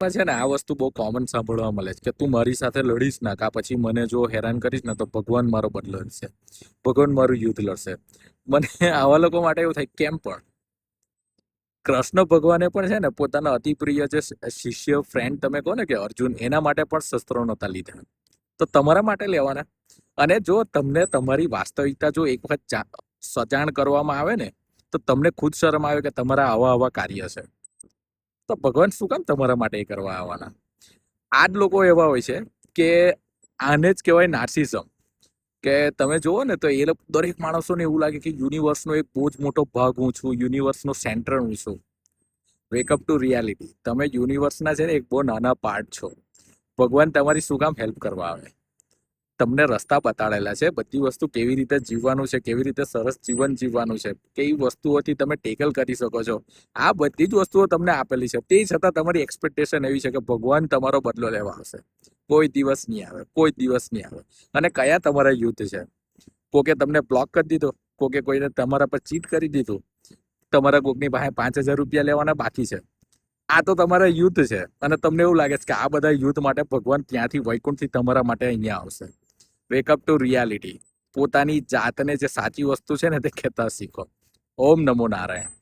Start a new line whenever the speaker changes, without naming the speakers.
છે ને આ વસ્તુ બહુ કોમન સાંભળવા મળે છે કે તું મારી સાથે લડીશ ના કા પછી મને જો હેરાન કરીશ ને તો ભગવાન મારો બદલો લેશે, ભગવાન મારું યુદ્ધ લડશે. મને આવા લોકો માટે એવું થાય કેમ પણ કૃષ્ણ ભગવાને પણ છે ને પોતાના અતિ પ્રિય જે શિષ્ય ફ્રેન્ડ તમે કહો ને કે અર્જુન, એના માટે પણ શસ્ત્રો નહોતા લીધા, તો તમારા માટે લેવાના. અને જો તમને તમારી વાસ્તવિકતા જો એક વખત સજાણ કરવામાં આવે ને તો તમને ખુદ શરમ આવે કે તમારા આવા આવા કાર્ય છે, તો ભગવાન શું કામ તમારા માટે એ કરવા આવવાના? આ જ લોકો એવા હોય છે કે આને જ કહેવાય નાર્સિઝમ. કે તમે જુઓ ને તો એ લોકો દરેક માણસોને એવું લાગે કે યુનિવર્સનો એક બહુ જ મોટો ભાગ હું છું, યુનિવર્સનો સેન્ટર હું છું. Wake up to reality. તમે યુનિવર્સના છે ને એક બહુ નાના પાર્ટ છો. ભગવાન તમારી શું કામ હેલ્પ કરવા આવે? તમને રસ્તા બતાડેલા છે, બધી વસ્તુ કેવી રીતે જીવવાનું છે, કેવી રીતે સરસ જીવન જીવવાનું છે, કેવી વસ્તુઓથી તમે ટેકલ કરી શકો છો, આ બધી જ વસ્તુઓ તમને આપેલી છે. તે છતાં તમારી એક્સપેક્ટેશન એવી છે કે ભગવાન તમારો બદલો લેવા આવશે. કોઈ દિવસ નહીં આવે, કોઈ દિવસ નહીં આવે. અને કયા તમારા યુદ્ધ છે? કોકે તમને બ્લોક કરી દીધો, કોકે કોઈને તમારા પર ચીટ કરી દીધું, તમારા કોકની પાસે 5,000 રૂપિયા લેવાના બાકી છે. આ તો તમારા યુદ્ધ છે. અને તમને એવું લાગે છે કે આ બધા યુદ્ધ માટે ભગવાન ત્યાંથી વૈકુંઠથી તમારા માટે અહીંયા આવશે. Wake up to reality. પોતાની જાતને જે સાચી વસ્તુ છે ને તે કહેતા શીખો. ઓમ નમો નારાયણ.